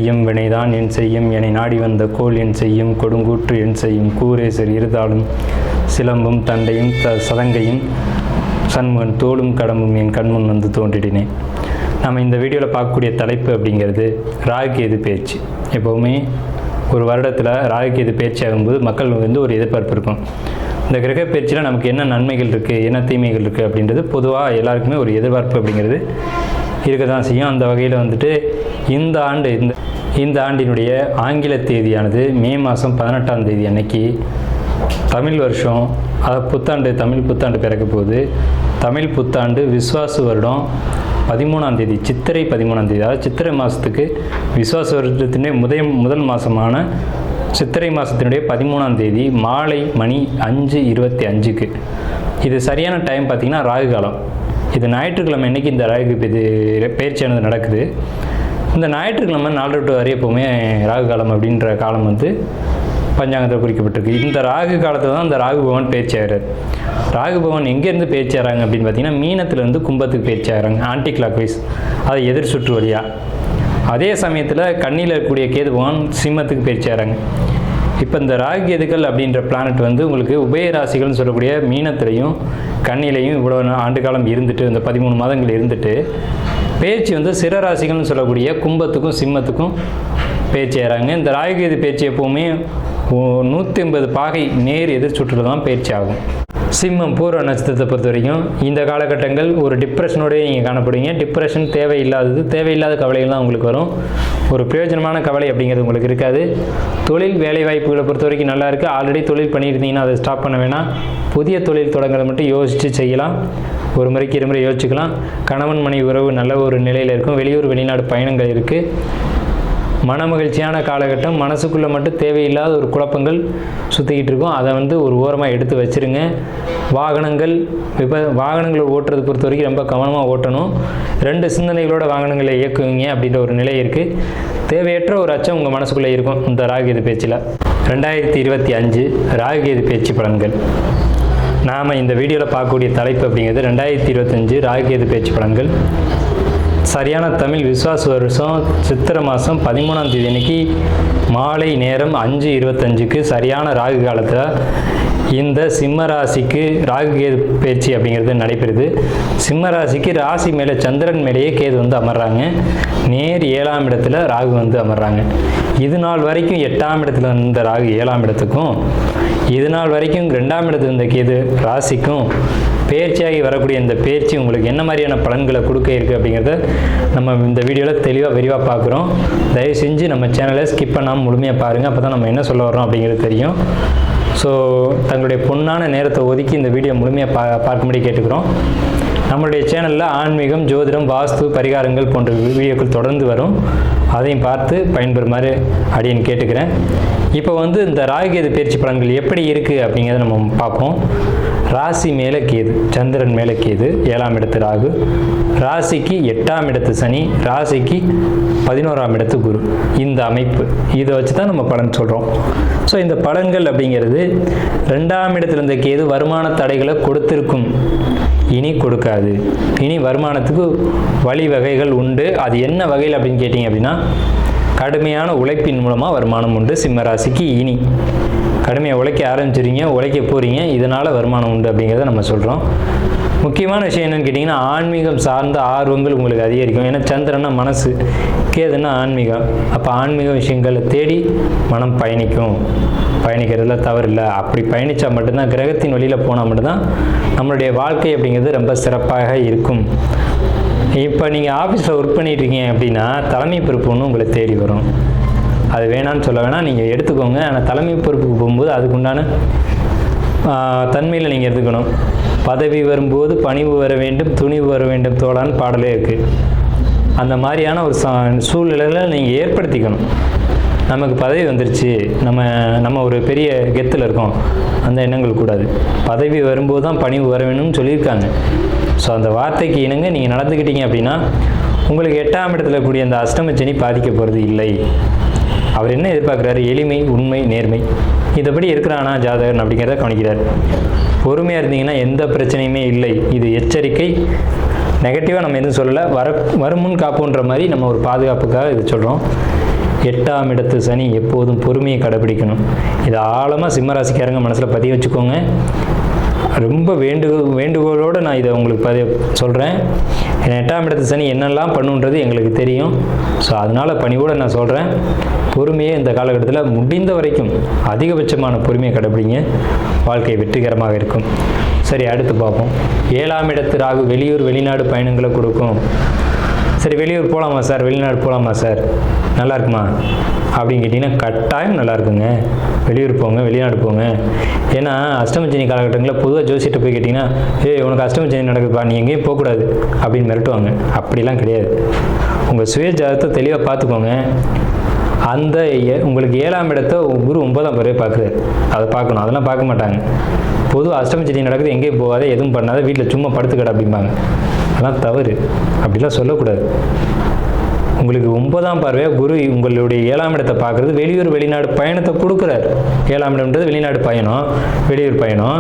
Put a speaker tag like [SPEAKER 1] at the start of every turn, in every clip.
[SPEAKER 1] செய்யும் வினைதான் என் செய்யும் என்னை நாடி வந்த கோல் என் செய்யும் கொடுங்கூற்று என் செய்யும் கூரேசர் இருதாலும் சிலம்பும் தண்டையும் சதங்கையும் சண்முகன் தோளும் கடம்பும் என் கண்முன் வந்து தோன்றிடினேன். நம்ம இந்த வீடியோவில் பார்க்கக்கூடிய தலைப்பு அப்படிங்கிறது ராகுகேது பேச்சு. எப்போவுமே ஒரு வருடத்தில் ராகுகேது பேச்சு ஆகும்போது மக்கள் வந்து ஒரு எதிர்பார்ப்பு இருக்கும். இந்த கிரக பயிற்சியில் நமக்கு என்ன நன்மைகள் இருக்குது, என்ன தீமைகள் இருக்குது அப்படின்றது பொதுவாக எல்லாருக்குமே ஒரு எதிர்பார்ப்பு அப்படிங்கிறது இருக்க தான் செய்யும். அந்த வகையில் வந்துட்டு இந்த ஆண்டினுடைய ஆங்கில தேதியானது மே மாதம் 18ஆம் தேதி அன்னைக்கு தமிழ் வருஷம், அதாவது புத்தாண்டு, தமிழ் புத்தாண்டு பிறக்க போகுது. தமிழ் புத்தாண்டு விஸ்வாசு வருடம் 13ஆம் தேதி, சித்திரை 13ஆம் தேதி, அதாவது சித்திரை மாதத்துக்கு விஸ்வாச வருடத்தினுடைய முதல் மாதமான சித்திரை மாதத்தினுடைய 13ஆம் தேதி மாலை மணி 5:25க்கு. இது சரியான டைம் பார்த்திங்கன்னா ராகு காலம். இது ஞாயிற்றுக்கிழமை அன்றைக்கி இந்த ராகு பயிற்சியானது நடக்குது. இந்த ஞாயிற்றுக்கிழமை 4 to 6 எப்போவுமே ராகு காலம் அப்படின்ற காலம் வந்து பஞ்சாங்கத்தில் குறிக்கப்பட்டிருக்கு. இந்த ராகு காலத்தில் தான் இந்த ராகு பகவான் பயிற்சி ஆகிறார். ராகு பகவான் எங்கேருந்து பயிற்சி ஆகிறாங்க அப்படின்னு பார்த்தீங்கன்னா மீனத்துலேருந்து கும்பத்துக்கு பயிற்சி ஆகிறாங்க, ஆன்டி கிளாக் வைஸ், அதை எதிர் சுற்று வழியாக. அதே சமயத்தில் கண்ணியில் இருக்கக்கூடிய கேது பகவான் சிம்மத்துக்கு பயிற்சி ஆகிறாங்க. இப்போ இந்த ராகு கேதுக்கள் அப்படின்ற பிளானட் வந்து உங்களுக்கு உபயராசிகள்னு சொல்லக்கூடிய மீனத்திலையும் கண்ணிலையும் இவ்வளோ ஆண்டு காலம் இருந்துட்டு, இந்த 13 மாதங்கள் இருந்துட்டு பயிற்சி வந்து சிறராசிகள்னு சொல்லக்கூடிய கும்பத்துக்கும் சிம்மத்துக்கும் பயிற்சி ஆகிறாங்க. இந்த ராகுகேது பயிற்சி எப்போவுமே 180 பாகை நேர் எதிர் சுற்றில் தான் பயிற்சி ஆகும். சிம்மம் பூர்வ நட்சத்திரத்தை பொறுத்த வரைக்கும் இந்த காலகட்டங்கள் ஒரு டிப்ரெஷனோடய நீங்கள் காணப்படுவீங்க. டிப்ரெஷன் தேவையில்லாத கவலைகள் தான் உங்களுக்கு வரும். ஒரு பிரயோஜனமான கவலை அப்படிங்கிறது உங்களுக்கு இருக்காது. தொழில் வேலை வாய்ப்புகளை பொறுத்த வரைக்கும் நல்லா இருக்குது. ஆல்ரெடி தொழில் பண்ணியிருந்தீங்கன்னா அதை ஸ்டாப் பண்ண வேணாம். புதிய தொழில் தொடங்குறத மட்டும் யோசித்து செய்யலாம். ஒரு முறைக்கு 2 முறை யோசிச்சுக்கலாம். கணவன் மனைவி உறவு நல்ல ஒரு நிலையில் இருக்கும். வெளியூர் வெளிநாடு பயணங்கள் இருக்குது. மன மகிழ்ச்சியான காலகட்டம். மனசுக்குள்ளே மட்டும் தேவையில்லாத ஒரு குழப்பங்கள் சுற்றிக்கிட்டு இருக்கும். அதை வந்து ஒரு ஓரமாக எடுத்து வச்சுருங்க. வாகனங்கள் ஓட்டுறது பொறுத்த வரைக்கும் ரொம்ப கவனமாக ஓட்டணும். 2 சிந்தனைகளோட வாகனங்களை இயக்குவீங்க அப்படின்ற ஒரு நிலை இருக்குது. தேவையற்ற ஒரு அச்சம் உங்கள் மனசுக்குள்ளே இருக்கும் இந்த ராகுகேது பேச்சில். 2025 ராகுகேது பேச்சு பலன்கள். நாம் இந்த வீடியோவில் பார்க்கக்கூடிய தலைப்பு அப்படிங்கிறது 2025 ராகுகேது பேச்சு பலன்கள். சரியான தமிழ் விஸ்வாச வருஷம் சித்திரை மாதம் 13ஆம் தேதி அன்னைக்கு மாலை நேரம் 5:25க்கு சரியான ராகு காலத்தில் இந்த சிம்ம ராசிக்கு ராகுகேது பயிற்சி அப்படிங்கிறது நடைபெறுது. சிம்ம ராசிக்கு ராசி மேலே சந்திரன் மேலேயே கேது வந்து அமர்றாங்க. நேர் 7ஆம் இடத்துல ராகு வந்து அமர்றாங்க. இது நாள் வரைக்கும் 8ஆம் இடத்துல இருந்த ராகு 7ஆம் இடத்துக்கும், இது நாள் வரைக்கும் 2ஆம் இடத்துல இருந்த கேது ராசிக்கும் பயிற்சியாகி வரக்கூடிய இந்த பயிற்சி உங்களுக்கு என்ன மாதிரியான பலன்களை கொடுக்க இருக்குது அப்படிங்கிறத நம்ம இந்த வீடியோவில் விரிவாக பார்க்குறோம். தயவு செஞ்சு நம்ம சேனலை ஸ்கிப் பண்ணாமல் முழுமையாக பாருங்கள். அப்போ தான் நம்ம என்ன சொல்ல வரோம் அப்படிங்கிறது தெரியும். ஸோ தங்களுடைய பொன்னான நேரத்தை ஒதுக்கி இந்த வீடியோ முழுமையாக பார்க்கும்படி கேட்டுக்கிறோம். நம்மளுடைய சேனலில் ஆன்மீகம், ஜோதிடம், வாஸ்து, பரிகாரங்கள் போன்ற வீடியோக்கள் தொடர்ந்து வரும். அதையும் பார்த்து பயன்பெறுமாறு அடியேன் கேட்டுக்கிறேன். இப்போ வந்து இந்த ராகுகேது பயிற்சி பலன்கள் எப்படி இருக்குது அப்படிங்கிறத நம்ம பார்ப்போம். ராசி மேலே கேது, சந்திரன் மேலே கேது, 7ஆம் இடத்து ராகு, ராசிக்கு 8ஆம் இடத்து சனி, ராசிக்கு 11ஆம் இடத்து குரு. இந்த அமைப்பு இதை வச்சு தான் நம்ம பலன் சொல்கிறோம். ஸோ இந்த பலன்கள் அப்படிங்கிறது 2ஆம் இடத்துல இருந்த கேது வருமான தடைகளை கொடுத்திருக்கும், இனி கொடுக்காது. இனி வருமானத்துக்கு வழிவகைகள் உண்டு. அது என்ன வகையில் அப்படின்னு கேட்டிங்க அப்படின்னா, கடுமையான உழைப்பின் மூலமாக வருமானம் உண்டு. சிம்ம ராசிக்கு இனி கடுமையாக உழைக்க ஆரம்பிச்சிருங்க, உழைக்க போகிறீங்க, இதனால் வருமானம் உண்டு அப்படிங்கிறத நம்ம சொல்கிறோம். முக்கியமான விஷயம் என்னென்னு கேட்டிங்கன்னா, ஆன்மீகம் சார்ந்த ஆர்வங்கள் உங்களுக்கு அதிகரிக்கும். ஏன்னா சந்திரன்னா மனசு, கேதுன்னா ஆன்மீகம். அப்போ ஆன்மீக விஷயங்களை தேடி மனம் பயணிக்கிறதுல தவறில்லை. அப்படி பயணித்தா மட்டும்தான், கிரகத்தின் வழியில் போனால் மட்டும்தான் நம்மளுடைய வாழ்க்கை அப்படிங்கிறது ரொம்ப சிறப்பாக இருக்கும். இப்போ நீங்கள் ஆஃபீஸில் ஒர்க் பண்ணிட்டுருக்கீங்க அப்படின்னா தலைமை பொறுப்பு ஒன்று உங்களை தேடி வரும். அது வேணான்னு சொல்ல வேணாம், நீங்கள் எடுத்துக்கோங்க. ஆனால் தலைமை பொறுப்புக்கு போகும்போது அதுக்குண்டான தன்மையில் நீங்கள் எடுத்துக்கணும். பதவி வரும்போது பணிவு வர வேண்டும், துணிவு வர வேண்டும் தோழான்னு பாடலே இருக்குது. அந்த மாதிரியான ஒரு சூழ்நிலையில் நீங்கள் ஏற்படுத்திக்கணும். நமக்கு பதவி வந்துருச்சு, நம்ம ஒரு பெரிய கெத்தில் இருக்கோம், அந்த எண்ணங்கள் கூடாது. பதவி வரும்போது தான் பணிவு வர வேணும்னு சொல்லியிருக்காங்க. ஸோ அந்த வார்த்தைக்கு இணங்க நீங்கள் நடந்துக்கிட்டீங்க அப்படின்னா உங்களுக்கு 8ஆம் இடத்துல கூடிய அந்த அஷ்டமச்சனி பாதிக்க போகிறது இல்லை. அவர் என்ன எதிர்பார்க்குறாரு? எளிமை, உண்மை, நேர்மை. இதைப்படி இருக்கிறானா ஜாதகன் அப்படிங்கிறத கவனிக்கிறார். பொறுமையாக இருந்தீங்கன்னா எந்த பிரச்சனையுமே இல்லை. இது எச்சரிக்கை. நெகட்டிவாக நம்ம எதுவும் சொல்லலை. வருமுன் காப்புன்ற மாதிரி நம்ம ஒரு பாதுகாப்புக்காக இது சொல்கிறோம். 8ஆம் இடத்து சனி எப்போதும் பொறுமையை கடைபிடிக்கணும். இதை ஆழமாக சிம்மராசிக்காரங்க மனசில் பதிய வச்சுக்கோங்க. ரொம்ப வேண்டுகோளோடு நான் இதை உங்களுக்கு சொல்கிறேன். ஏன்னா 8ஆம் இடத்து சனி என்னெல்லாம் பண்ணுன்றது எங்களுக்கு தெரியும். ஸோ அதனால் பணிவோடு நான் சொல்கிறேன், பொறுமையே இந்த காலகட்டத்தில் முடிந்த வரைக்கும் அதிகபட்சமான பொறுமையை கடைபிடிங்க. வாழ்க்கை வெற்றிகரமாக இருக்கும். சரி, அடுத்து பார்ப்போம். 7ஆம் இடத்து ராகு வெளியூர் வெளிநாடு பயணங்களை கொடுக்கும். சரி, வெளியூர் போகலாமா சார், வெளிநாடு போகலாமா சார், நல்லா இருக்குமா அப்படின்னு கேட்டிங்கன்னா கட்டாயம் நல்லா இருக்குங்க. வெளியூர் போங்க, வெளிநாடு போங்க. ஏன்னா அஷ்டமச்சனி காலகட்டங்களில் பொதுவாக ஜோசியிட்ட போய் கேட்டிங்கன்னா, உனக்கு அஷ்டமச்சனி நடக்குதுப்பா, நீ எங்கேயும் போகக்கூடாது அப்படின்னு மிரட்டுவாங்க. அப்படிலாம் கிடையாது. உங்கள் சுய ஜாதகத்தை தெளிவாக பார்த்துக்கோங்க. அந்த உங்களுக்கு 7ஆம் இடத்தை குரு 9ஆம் பார்வையை பார்க்குறாரு. அதை பார்க்கணும். அதெல்லாம் பார்க்க மாட்டாங்க. பொதுவாக அஷ்டமச்சனி நடக்குது, எங்கேயும் போகாத, எதுவும் பண்ணாத, வீட்டில் சும்மா படுத்துக்கடை அப்படிம்பாங்க. அதெல்லாம் தவறு. அப்படிலாம் சொல்லக்கூடாது. உங்களுக்கு 9ஆம் பார்வையாக குரு உங்களுடைய 7ஆம் இடத்தை பார்க்குறது வெளியூர் வெளிநாடு பயணத்தை கொடுக்குறாரு. 7ஆம் இடம்ன்றது வெளிநாடு பயணம், வெளியூர் பயணம்.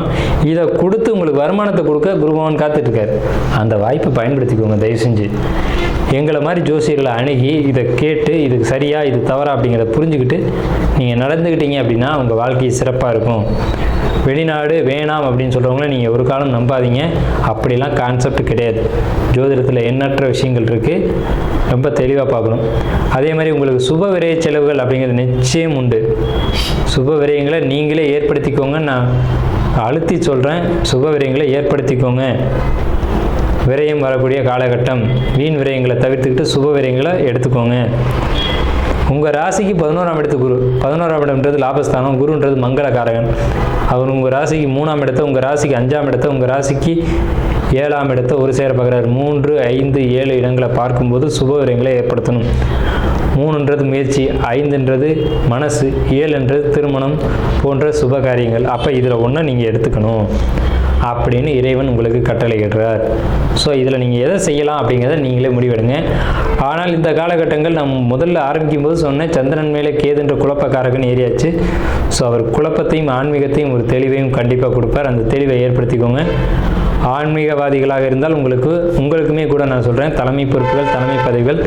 [SPEAKER 1] இதை கொடுத்து உங்களுக்கு வருமானத்தை கொடுக்க குரு பகவான் காத்துட்ருக்காரு. அந்த வாய்ப்பை பயன்படுத்திக்கோங்க தயவு செஞ்சு. எங்களை மாதிரி ஜோசியர்களை அணுகி இதை கேட்டு இது சரியா இது தவறா அப்படிங்கிறத புரிஞ்சுக்கிட்டு நீங்கள் நடந்துக்கிட்டீங்க அப்படின்னா உங்கள் வாழ்க்கை சிறப்பாக இருக்கும். வெளிநாடு வேணாம் அப்படின்னு சொல்கிறவங்கள நீங்கள் ஒரு காலம் நம்பாதீங்க. அப்படிலாம் கான்செப்ட் கிடையாது. ஜோதிடத்தில் எண்ணற்ற விஷயங்கள் இருக்குது. ரொம்ப தெளிவாக பார்க்கணும். அதே மாதிரி உங்களுக்கு சுப விரய செலவுகள் அப்படிங்கிறது நிச்சயம் உண்டு. சுப விரயங்களை நீங்களே ஏற்படுத்திக்கோங்க. நான் அழுத்தி சொல்கிறேன், சுப விரயங்களை ஏற்படுத்திக்கோங்க. விரயம் வரக்கூடிய காலகட்டம். வீண் விரயங்களை தவிர்த்துக்கிட்டு சுப விரயங்களை எடுத்துக்கோங்க. உங்கள் ராசிக்கு 11ஆம் இடத்து குரு. 11ஆம் இடம்ன்றது லாபஸ்தானம், குருன்றது மங்களகாரகன். அவர் உங்கள் ராசிக்கு 3ஆம் இடத்தை, உங்கள் ராசிக்கு 5ஆம் இடத்தை, உங்கள் ராசிக்கு 7ஆம் இடத்தை ஒரு சேர பார்க்குறாரு. 3, 5, 7 இடங்களை பார்க்கும்போது சுப விரயங்களை ஏற்படுத்தணும். 3ன்றது முயற்சி, 5ன்றது மனசு, 7ன்றது திருமணம் போன்ற சுப காரியங்கள். அப்போ இதில் ஒன்று நீங்கள் எடுத்துக்கணும் அப்படின்னு இறைவன் உங்களுக்கு கட்டளையிடுறார். ஸோ இதில் நீங்கள் எதை செய்யலாம் அப்படிங்கிறத நீங்களே முடிவெடுங்க. ஆனால் இந்த காலகட்டங்கள் நம்ம முதல்ல ஆரம்பிக்கும் போது சொன்னேன், சந்திரன் மேலே கேதுன்ற குழப்பக்காரகன் ஏறியாச்சு. ஸோ அவர் குழப்பத்தையும் ஆன்மீகத்தையும் ஒரு தெளிவையும் கண்டிப்பாக கொடுப்பார். அந்த தெளிவை ஏற்படுத்திக்கோங்க. ஆன்மீகவாதிகளாக இருந்தால் உங்களுக்குமே கூட நான் சொல்கிறேன், தலைமை பொறுப்புகள், தலைமை பதவிகள்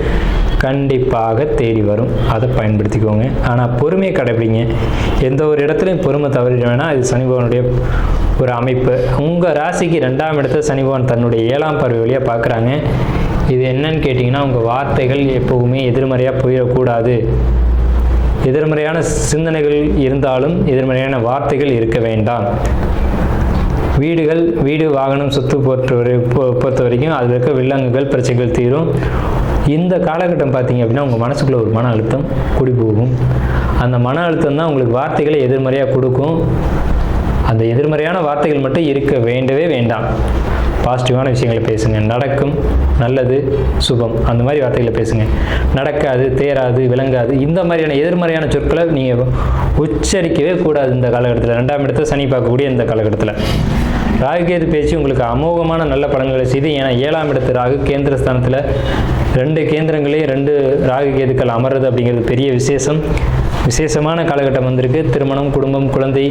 [SPEAKER 1] கண்டிப்பாக தேடி வரும். அதை பயன்படுத்திக்கோங்க. ஆனால் பொறுமையை கடைபிடிங்க. எந்த ஒரு இடத்துலையும் பொறுமை தவறிட வேணாம். இது சனி பகவானுடைய ஒரு அமைப்பு. உங்கள் ராசிக்கு 2ஆம் இடத்தை சனி பகவான் தன்னுடைய 7ஆம் பார்வை வழியாக பார்க்குறாங்க. இது என்னன்னு கேட்டிங்கன்னா, உங்கள் வார்த்தைகள் எப்போவுமே எதிர்மறையாக போயிடக்கூடாது. எதிர்மறையான சிந்தனைகள் இருந்தாலும் எதிர்மறையான வார்த்தைகள் இருக்க வேண்டாம். வீடு வாகனம் சொத்து பொறுத்த வரைக்கும் அதில் இருக்க வில்லங்குகள் பிரச்சனைகள் தீரும். இந்த காலகட்டம் பார்த்தீங்க அப்படின்னா உங்கள் மனசுக்குள்ளே ஒரு மன அழுத்தம் கூடி போகும். அந்த மன அழுத்தம் தான் உங்களுக்கு வார்த்தைகளை எதிர்மறையாக கொடுக்கும். அந்த எதிர்மறையான வார்த்தைகள் மட்டும் இருக்க வேண்டவே வேண்டாம். பாசிட்டிவான விஷயங்களை பேசுங்க. நடக்கும், நல்லது, சுபம், அந்த மாதிரி வார்த்தைகளை பேசுங்க. நடக்காது, தேராது, விளங்காது, இந்த மாதிரியான எதிர்மறையான சொற்களை நீங்கள் உச்சரிக்கவே கூடாது இந்த காலகட்டத்தில். 2ஆம் இடத்தை சனி பார்க்கக்கூடிய இந்த காலகட்டத்தில் ராகுகேது பேச்சு உங்களுக்கு அமோகமான நல்ல பலன்களை செய்து. ஏன்னா 7ஆம் இடத்து ராகு கேந்திரஸ்தானத்தில் 2 கேந்திரங்களையும் 2 ராகுகேதுக்கள் அமர்றது அப்படிங்கிறது பெரிய விசேஷமான காலகட்டம் வந்திருக்கு. திருமணம், குடும்பம், குழந்தை,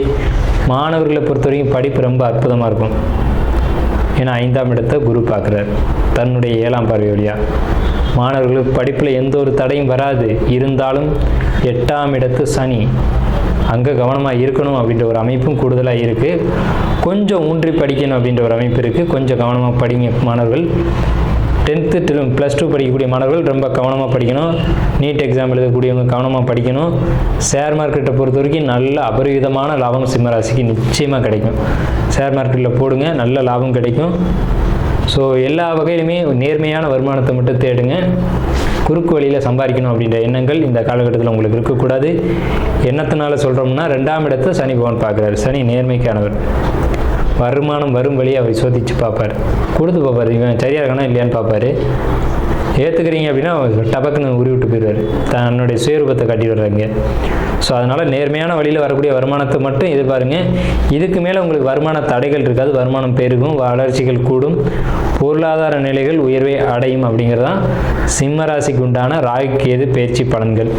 [SPEAKER 1] மாணவர்களை பொறுத்த வரைக்கும் படிப்பு ரொம்ப அற்புதமாக இருக்கும். ஏன்னா 5ஆம் இடத்தை குரு பார்க்குறார் தன்னுடைய 7ஆம் பார்வை வழியாக. மாணவர்களுக்கு படிப்பில் எந்த ஒரு தடையும் வராது. இருந்தாலும் 8ஆம் இடத்து சனி, அங்கே கவனமாக இருக்கணும் அப்படின்ற ஒரு அமைப்பும் கூடுதலாக இருக்குது. கொஞ்சம் ஊன்றி படிக்கணும் அப்படின்ற ஒரு அமைப்பு இருக்குது. கொஞ்சம் கவனமாக படிங்க மாணவர்கள். 10th +2 படிக்கக்கூடிய மாணவர்கள் ரொம்ப கவனமாக படிக்கணும். நீட் எக்ஸாம் எழுதக்கூடியவங்க கவனமாக படிக்கணும். ஷேர் மார்க்கெட்டை பொறுத்த வரைக்கும் நல்ல அபரிவிதமான லாபம் சிம்மராசிக்கு நிச்சயமாக கிடைக்கும். ஷேர் மார்க்கெட்டில் போடுங்க, நல்ல லாபம் கிடைக்கும். ஸோ எல்லா வகையிலுமே நேர்மையான வருமானத்தை மட்டும் தேடுங்க. குறுக்கு வழியில் சம்பாதிக்கணும் அப்படின்ற எண்ணங்கள் இந்த காலகட்டத்தில் உங்களுக்கு இருக்கக்கூடாது. எண்ணத்தினால சொல்கிறோம்னா 2ஆம் இடத்தை சனி பகவான் பார்க்குறாரு. சனி நேர்மைக்கானவர். வருமானம் வரும் வழியை அவர் சோதித்து பார்ப்பார், கொடுத்து பார்ப்பார். இவன் சரியாக இருக்கணும் இல்லையான்னு பார்ப்பார். ஏற்றுக்கிறீங்க அப்படின்னா டபக்குன்னு உருவிட்டு போயிடுவார், தன்னுடைய சுயரூபத்தை காட்டி விடுறாங்க. ஸோ அதனால் நேர்மையான வழியில் வரக்கூடிய வருமானத்தை மட்டும் எதிர்பாருங்க. இதுக்கு மேலே உங்களுக்கு வருமான தடைகள் இருக்காது. வருமானம் பெருகும், வளர்ச்சிகள் கூடும், பொருளாதார நிலைகள் உயர்வை அடையும். அப்படிங்கிறதான் சிம்மராசிக்கு உண்டான ராகுகேது பயிற்சி பலன்கள்.